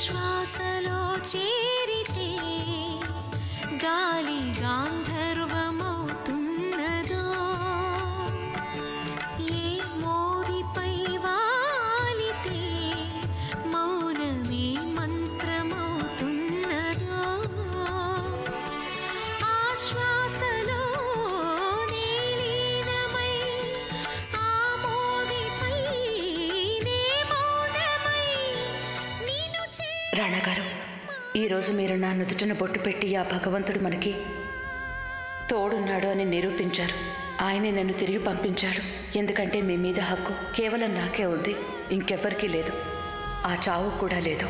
శ్వాసలో చేరితే గాలి గాంధర్వమవుతున్నదో ఏ మోవిపై వాలితే మౌనమే మంత్రమవుతున్నదో ఆ శ్వాసలో నీలీనమై ఆ మోవిపై నే మౌనమై నిన్ను రాణగారు, ఈరోజు మీరు నా నుదుటిన బొట్టు పెట్టి ఆ భగవంతుడు మనకి తోడున్నాడు అని నిరూపించారు. ఆయనే నన్ను తిరిగి పంపించాడు. ఎందుకంటే మీ మీద హక్కు కేవలం నాకే ఉంది, ఇంకెవ్వరికీ లేదు. ఆ చావు కూడా లేదు.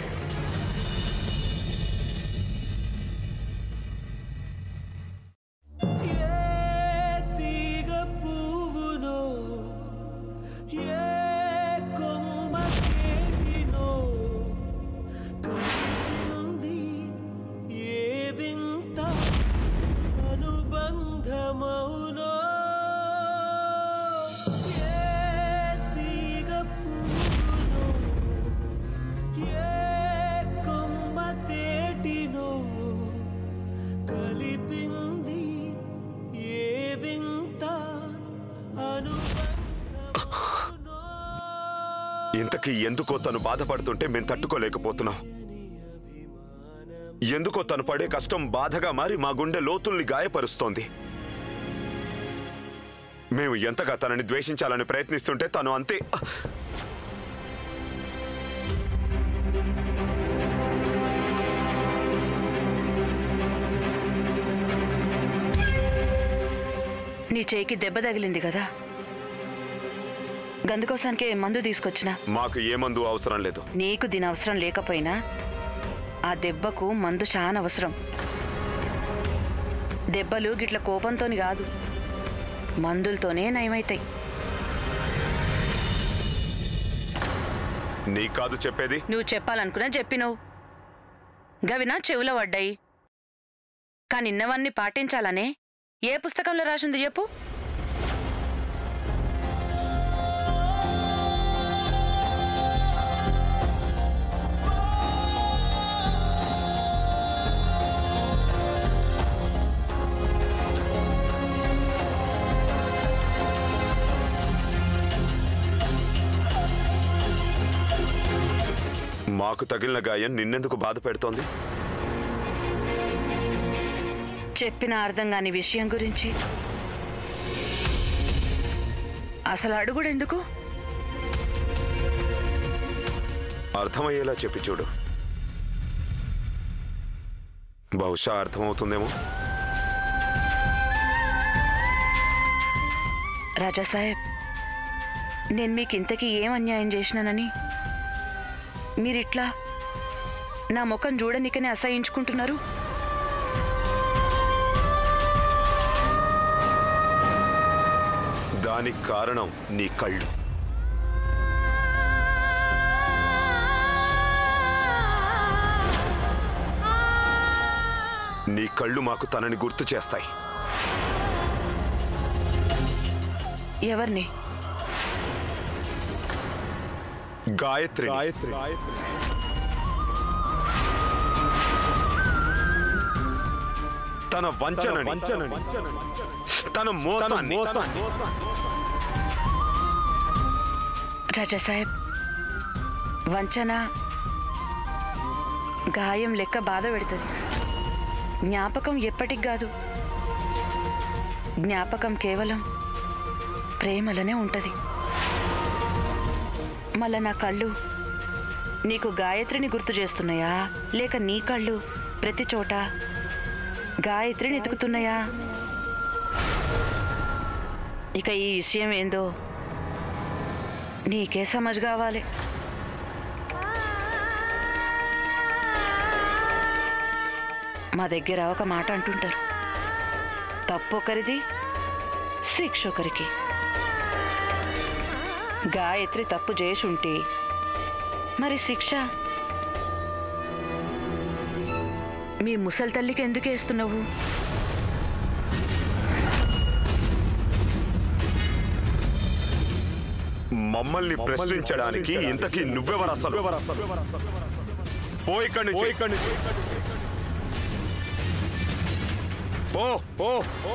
ఇంతకీ ఎందుకో తను బాధపడుతుంటే మేము తట్టుకోలేకపోతున్నాం. ఎందుకో తను పడే కష్టం బాధగా మారి మా గుండె లోతుల్ని గాయపరుస్తోంది. మేము ఎంతగా తనని ద్వేషించాలని ప్రయత్నిస్తుంటే తను అంతే. నీ చేయికి దెబ్బ తగిలింది కదా, గందుకోసానికే మందు తీసుకొచ్చినా. మాకు ఏ మందు అవసరం లేదు. నీకు దీని అవసరం లేకపోయినా ఆ దెబ్బకు మందు చాలా అవసరం. దెబ్బలు గిట్ల కోపంతోని కాదు, మందులతోనే నయమైతాయి. నీ కాదు చెప్పేది. నువ్వు చెప్పాలనుకున్నా చెప్పినవు. గవినా చెవులో పడ్డాయి. కానీ ఇన్నవన్నీ పాటించాలనే ఏ పుస్తకంలో రాసింది చెప్పు? మాకు తగిలిన గాయం నిన్నెందుకు బాధ పెడుతోంది? చెప్పిన అర్థం కాని విషయం గురించి అసలు అడుగుడెందుకు? అర్థమయ్యేలా చెప్పి చూడు, బహుశా అర్థమవుతుందేమో. రాజా సాహెబ్, నేను మీకు ఇంతకీ ఏం అన్యాయం చేసినానని మీరిట్లా నా ముఖం చూడనికనే అసహించుకుంటున్నారు? దానికి కారణం నీ కళ్ళు. నీ కళ్ళు మాకు తనని గుర్తు చేస్తాయి. ఎవరిని? గాయత్రి. తన వంచనని, తన మోసాన్ని. రాజా సాహెబ్, వంచన గాయం లెక్క బాధ పెడుతుంది. జ్ఞాపకం ఎప్పటికి కాదు. జ్ఞాపకం కేవలం ప్రేమలనే ఉంటుంది. మళ్ళా నా కళ్ళు నీకు గాయత్రిని గుర్తు చేస్తున్నాయా, లేక నీ కళ్ళు ప్రతి చోట గాయత్రిని ఎతుకుతున్నాయా? ఇక ఈ విషయం ఏందో నీకే సమజ్ కావాలి. మా దగ్గర ఒక మాట అంటుంటారు, తప్పు ఒకరిది, శిక్ష ఒకరికి. గాయత్రి తప్పు చేసుంటే మరి శిక్ష మీ ముసలి తల్లికి ఎందుకు వేస్తున్నావు? మమ్మల్ని ప్రశ్నించడానికి ఇంతకీ నువ్వెవరు అసలు? పో ఇక్కడి నుంచి. పో పో పో.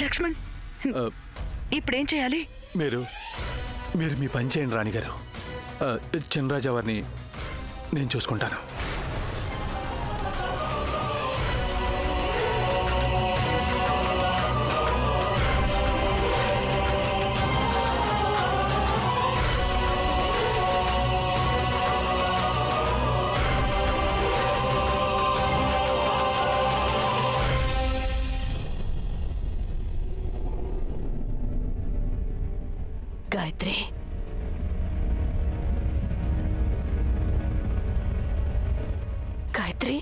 లక్ష్మణ్, ఇప్పుడేం చేయాలి? మీరు మీ పని చేయండి రాణిగారు. చినరాజా వారిని నేను చూసుకుంటాను. గాయత్రి, గాయత్రి,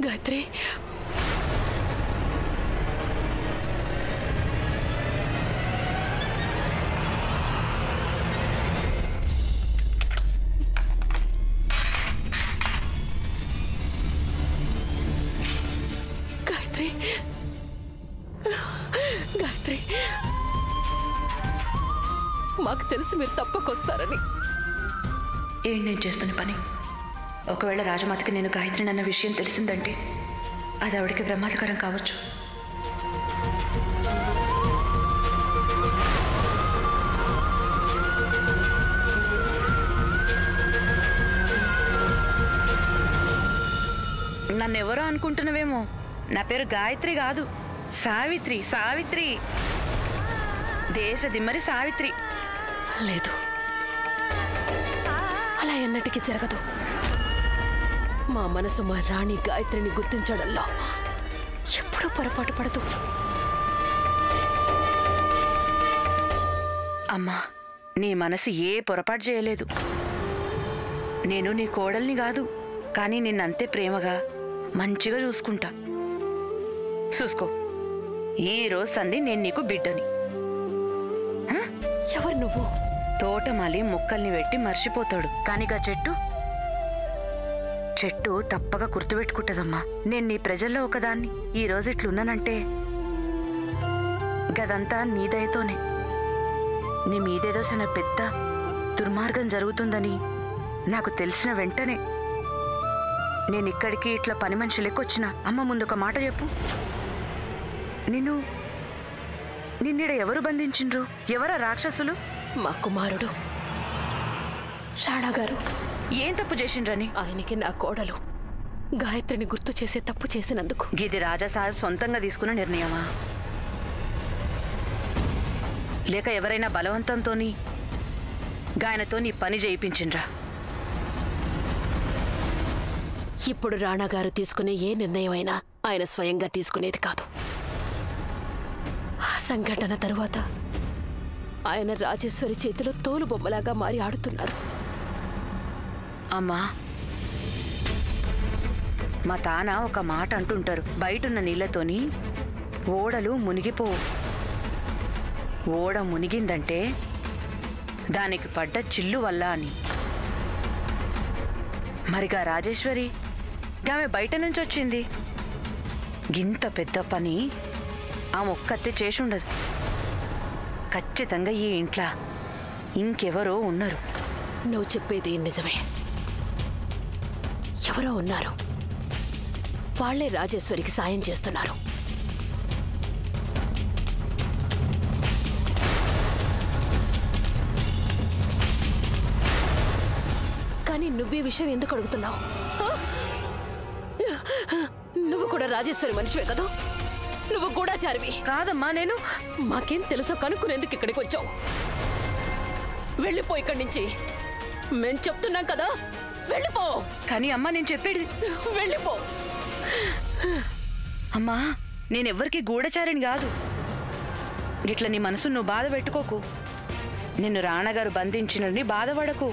గాయత్రి, గాయత్రి, మాకు తెలుసు మీరు తప్పకొస్తారని. ఏంటి నేను చేస్తున్న పని? ఒకవేళ రాజమాతకి నేను గాయత్రిని అన్న విషయం తెలిసిందంటే అది ఆవిడకి ప్రమాదకరం కావచ్చు. నన్నెవరో అనుకుంటున్నావేమో. నా పేరు గాయత్రి కాదు, సావిత్రి. సావిత్రి, దేశ దిమ్మరి సావిత్రి. లేదు, అలా ఎన్నటికీ జరగదు. మా మనసు మా రాణి గాయత్రిని గుర్తించడంలో ఎప్పుడూ పొరపాటు పడదు. అమ్మా, నీ మనసు ఏ పొరపాటు చేయలేదు. నేను నీ కోడల్ని కాదు, కానీ నిన్నంతే ప్రేమగా మంచిగా చూసుకుంటా. చూసుకో, ఈ రోజు సంధి నేను నీకు బిడ్డని. ఎవరు నువ్వు? తోటమాలి మొక్కల్ని పెట్టి మర్చిపోతాడు, కానిగా చెట్టు తప్పగా గుర్తుపెట్టుకుంటదమ్మా. నేను నీ ప్రజల్లో ఒకదాన్ని. ఈ రోజు ఇట్లున్నానంటే గదంతా నీ దయతోనే. నీ మీదేదో చాలా పెద్ద దుర్మార్గం జరుగుతుందని నాకు తెలిసిన వెంటనే నేను ఇక్కడికి ఇట్లా పని మనిషి లెక్కొచ్చిన. అమ్మ, ముందు ఒక మాట చెప్పు. నిన్నిడ ఎవరు బంధించిండ్రు? ఎవరా రాక్షసులు? మా కుమారుడు రాణాగారు. ఏం తప్పు చేసిండ్రని? ఆయనకి నా కోడలు గాయత్రిని గుర్తు చేసే తప్పు చేసినందుకు. గిది రాజాసాహెబ్ సొంతంగా తీసుకున్న నిర్ణయమా, లేక ఎవరైనా బలవంతంతోని గాయనతో నీ పని చేయించిండ్రా? ఇప్పుడు రాణాగారు తీసుకునే ఏ నిర్ణయం అయినా ఆయన స్వయంగా తీసుకునేది కాదు. ఆ సంఘటన తరువాత ఆయన రాజేశ్వరి చేతిలో తోలు బొమ్మలాగా మారి ఆడుతున్నారు. అమ్మా, మా తాన ఒక మాట అంటుంటారు, బయటున్న నీళ్లతోని ఓడలు మునిగిపోవు. ఓడ మునిగిందంటే దానికి పడ్డ చిల్లు వల్ల అని. మరిగా రాజేశ్వరి ఆమె బయట నుంచి వచ్చింది. గింత పెద్ద పని ఆమె ఒక్కతే చేసుండదు. ఖచ్చితంగా ఈ ఇంట్లో ఇంకెవరో ఉన్నారు. నువ్వు చెప్పేది నిజమే. ఎవరో ఉన్నారు. వాళ్లే రాజేశ్వరికి సాయం చేస్తున్నారు. కానీ నువ్వే విషయం ఎందుకు అడుగుతున్నావు? నువ్వు కూడా రాజేశ్వరి మనిషివే కదా? నువ్వు గూఢచారివి కాదమ్మా. నేను మాకేం తెలుసో కనుక్కునేందుకు ఇక్కడికి వచ్చావు. వెళ్ళిపో ఇక్కడి నుంచి. మేం చెప్తున్నాం కదా, వెళ్ళిపో. కానీ అమ్మా, నేను చెప్పేది వెళ్ళిపో. అమ్మా, నేనెవ్వరికి గూఢచారిని కాదు. గిట్ల నీ మనసు నువ్వు బాధ పెట్టుకోకు. నిన్ను రాణగారు బంధించినని బాధపడకు.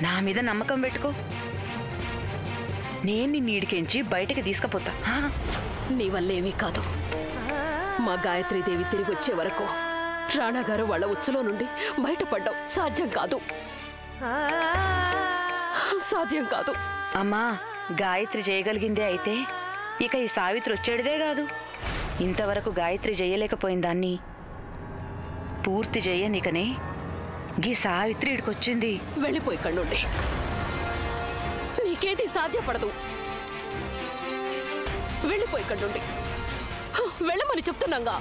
నా మీద నమ్మకం పెట్టుకో. నేను నిన్ను ఈడికించి బయటకి తీసుకుపోతా. నీ వల్ల ఏమీ కాదు. మా గాయత్రీదేవి తిరిగి వచ్చే వరకు రాణాగారు వాళ్ళ ఉచ్చులో నుండి బయటపడ్డావు. సాధ్యం కాదు, సాధ్యం కాదు. అమ్మా, గాయత్రి చేయగలిగిందే అయితే ఇక ఈ సావిత్రి వచ్చేటిదే కాదు. ఇంతవరకు గాయత్రి చేయలేకపోయిందాన్ని పూర్తి చేయనికనే గీ సావిత్రి ఇడికొచ్చింది. వెళ్ళిపో ఇక్కడి నుండి. నీకేది సాధ్యపడదు. వెళ్ళిపో ఇక్కడి నుండి. వెళ్ళమని చెప్తున్నాగా.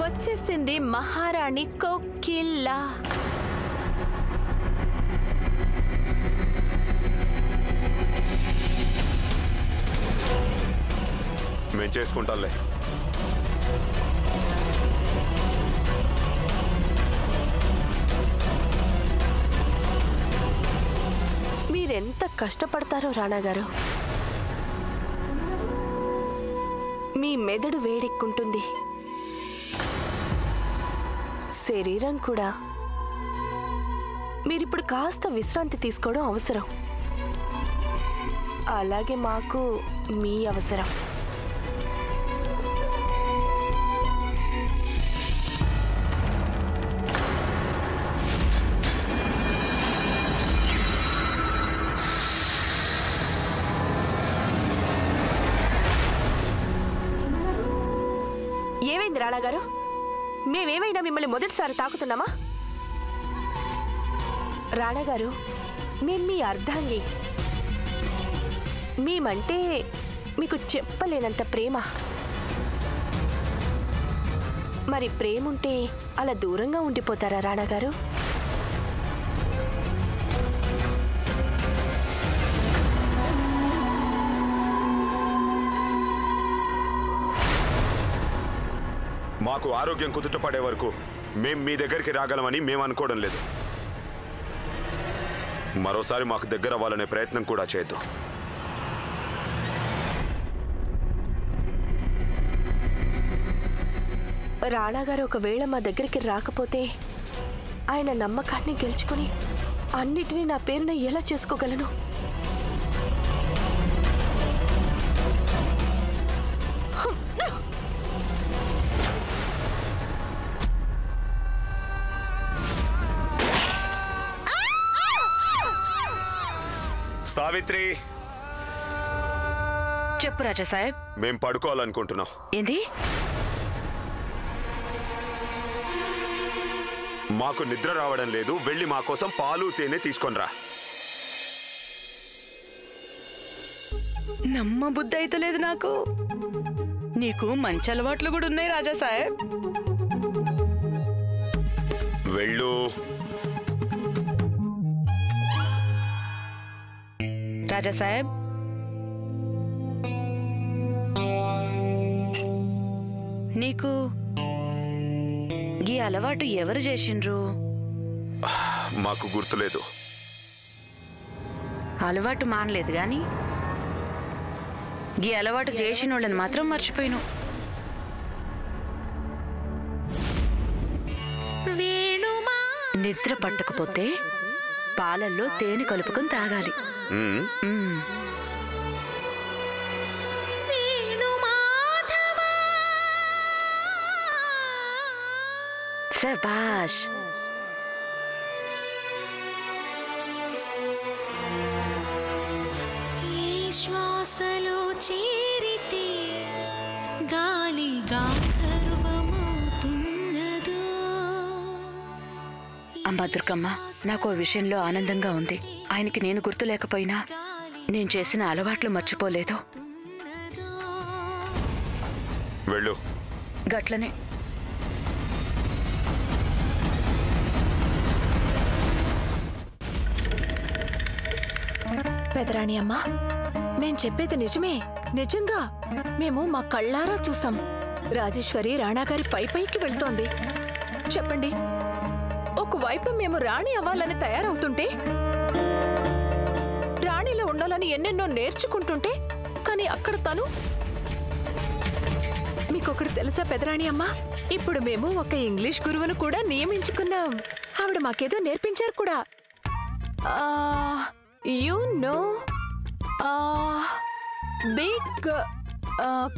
వచ్చేసింది మహారాణి కోకిల్లా. మేం చేసుకుంటాంలే. మీరెంత కష్టపడతారో రాణాగారు. మీ మెదడు వేడెక్కుంటుంది, శరీరం కూడా. మీరిప్పుడు కాస్త విశ్రాంతి తీసుకోవడం అవసరం. అలాగే మాకు మీ అవసరం. ఏమైంది రాణాగారు? మేమేమైనా మిమ్మల్ని మొదటిసారి తాకుతున్నామా? రాణాగారు, మేము మీ అర్ధాంగి. మేమంటే మీకు చెప్పలేనంత ప్రేమ. మరి ప్రేముంటే అలా దూరంగా ఉండిపోతారా రాణాగారు? మాకు ఆరోగ్యం కుదుటపడే వరకు మేం మీ దగ్గరికి రాగలమని మేము అనుకోవడం లేదు. మరోసారి మాకు దగ్గర అవ్వాలనే ప్రయత్నం కూడా చేయొద్దు. రాణా గారు ఒకవేళ మా దగ్గరికి రాకపోతే ఆయన నమ్మకాన్ని గెలుచుకుని అన్నిటినీ నా పేరున ఎలా చేసుకోగలను? సావిత్రి, చెప్పు రాజా సాహెబ్. మేం పడుకోవాలనుకుంటున్నాం. ఏంది? మాకు నిద్ర రావడం లేదు. వెళ్ళి మా కోసం పాలు తేనె తీసుకొనిరా. నమ్మ బుద్ధి అయితే లేదు నాకు. నీకు మంచి అలవాట్లు కూడా ఉన్నాయి రాజా సాహెబ్. వెళ్ళు. రాజా సాహెబ్, నీకు ఈ అలవాటు ఎవరు చేసిండ్రు? మాకు గుర్తులేదు. అలవాటు మానలేదు గాని ఈ అలవాటు చేసిన వాళ్ళని మాత్రం మర్చిపోయిను. నిద్ర పట్టకపోతే పాలల్లో తేనె కలుపుకొని తాగాలి. శభాష్. శ్వాసలో చేరితే గాలి గాంధర్వమవుతున్నదో. అమ్మా దుర్గమ్మ, నాకు ఓ విషయంలో ఆనందంగా ఉంది. ఆయనకి నేను గుర్తు లేకపోయినా నేను చేసిన అలవాట్లు మర్చిపోలేదు. వెళ్ళు. గట్లనే. పెదరాణి అమ్మా, మేం చెప్పేది నిజమే. నిజంగా మేము మా కళ్ళారా చూసాం. రాజేశ్వరి రాణాగారి పైకి వెళ్తోంది. చెప్పండి, ఒకవైపు మేము రాణి అవ్వాలని తయారవుతుంటే, రాణిలో ఉండాలని ఎన్నెన్నో నేర్చుకుంటుంటే, కానీ అక్కడ తను. మీకొకటి తెలుసా పెదరాణి అమ్మా, ఇప్పుడు మేము ఒక ఇంగ్లీష్ గురువును కూడా నియమించుకున్నాం. ఆవిడ మాకేదో నేర్పించారు కూడా. You know big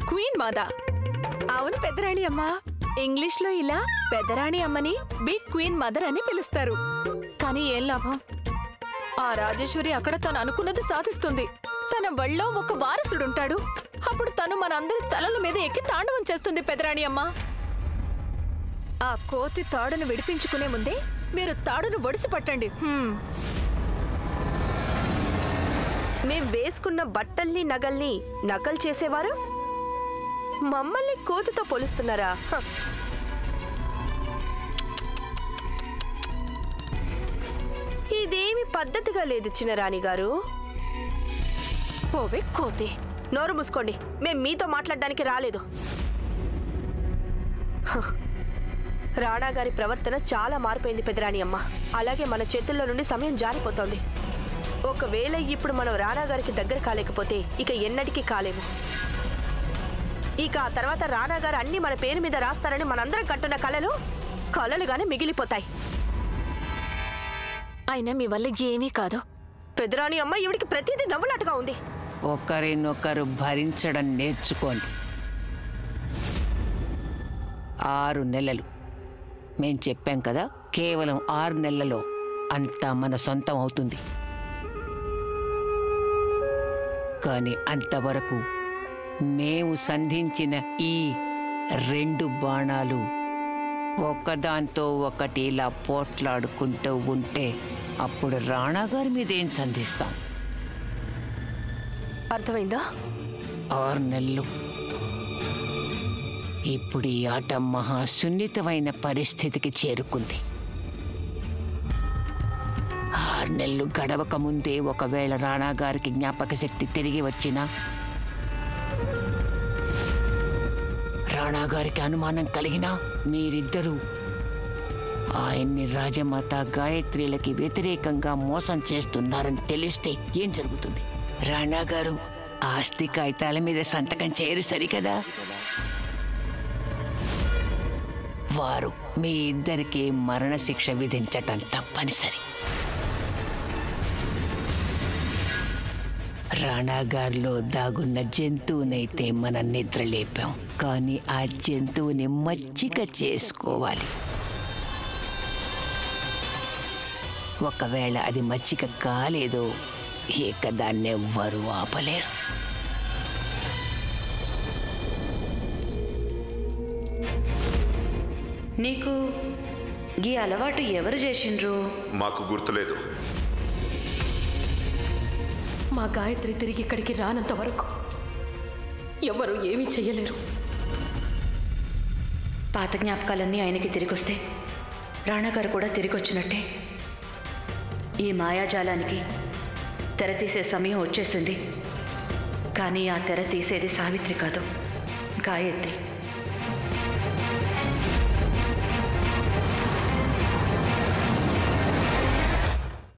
queen mother. అవును పెదరాణి అమ్మ, ఇంగ్లీష్ లో ఇలా పెదరాణి అమ్మని బిగ్ క్వీన్ మదర్ అని పిలుస్తారు. కానీ ఏం లాభం, ఆ రాజేశ్వరి అక్కడ తను అనుకున్నది సాధిస్తుంది. తన వళ్ళో ఒక వారసుడుంటాడు. అప్పుడు తను మనందరి తలల మీద ఎక్కి తాండవం చేస్తుంది పెదరాణి అమ్మ. ఆ కోతి తాడును విడిపించుకునే ముందే మీరు తాడును ఒడిసి పట్టండి. మేం వేసుకున్న బట్టల్ని నగల్ని నకలు చేసేవారు మమ్మల్ని కోతితో పోలుస్తున్నారా? ఇదేమి పద్ధతిగా లేదు చిన్నరాణి గారు. పోవే కోతి. నోరు మూసుకోండి, మేం మీతో మాట్లాడడానికి రాలేదు. రాణా గారి ప్రవర్తన చాలా మారిపోయింది పెదరాణి అమ్మ. అలాగే మన చేతుల్లో నుండి సమయం జారిపోతోంది. ఒకవేళ ఇప్పుడు మనం రాణా గారికి దగ్గర కాలేకపోతే ఇక ఎన్నటికీ కాలేము. ఇక ఆ తర్వాత రాణా గారు అన్ని మన పేరు మీద రాస్తారని మనందరం కంటున్న కలలుగానే మిగిలిపోతాయి. అయినా మీ వల్ల ఏమీ కాదు పెదరాణి అమ్మ. ఈవిడికి ప్రతిదీ నవ్వులాటగా ఉంది. ఒకరినొకరు భరించడం నేర్చుకోండి. 6 నెలలు మేం చెప్పాం కదా, కేవలం 6 నెలలలో అంతా మన సొంతం అవుతుంది. కానీ అంతవరకు మేము సంధించిన ఈ 2 బాణాలు ఒకదాంతో ఒకటి ఇలా పోట్లాడుకుంటూ ఉంటే అప్పుడు రాణా గారి మీద ఏం సంధిస్తాం? అర్థమైందా? 6 నెలలు. ఇప్పుడు ఈ ఆట మహా సున్నితమైన పరిస్థితికి చేరుకుంది. 6 నెలలు గడవక ముందే ఒకవేళ రాణా గారికి జ్ఞాపక శక్తి తిరిగి వచ్చినా రాణా గారికి అనుమానం కలిగినా మీరిద్దరూ ఆయన్ని రాజమాత గాయత్రిలకి వ్యతిరేకంగా మోసం చేస్తున్నారని తెలిస్తే ఏం జరుగుతుంది? రాణా గారు ఆస్తి కాగితాల మీద సంతకం చేయరు సరికదా? వారు మీ ఇద్దరికి మరణశిక్ష విధించటం తప్పనిసరి. రాణాగారిలో దాగున్న జంతువునైతే మనం నిద్రలేపాం, కానీ ఆ జంతువుని మచ్చిక చేసుకోవాలి. ఒకవేళ అది మచ్చిక కాలేదో ఇక దాన్ని ఎవ్వరూ ఆపలేరు. నీకు ఈ అలవాటు ఎవరు చేసిండ్రు? మాకు గుర్తులేదు. మా గాయత్రి తిరిగి ఇక్కడికి రానంత వరకు ఎవరు ఏమీ చెయ్యలేరు. పాత జ్ఞాపకాలన్నీ ఆయనకి తిరిగొస్తే రాణాగారు కూడా తిరిగి వచ్చినట్టే. ఈ మాయాజాలానికి తెర తీసే సమయం వచ్చేసింది. కానీ ఆ తెర తీసేది సావిత్రి కాదు, గాయత్రి.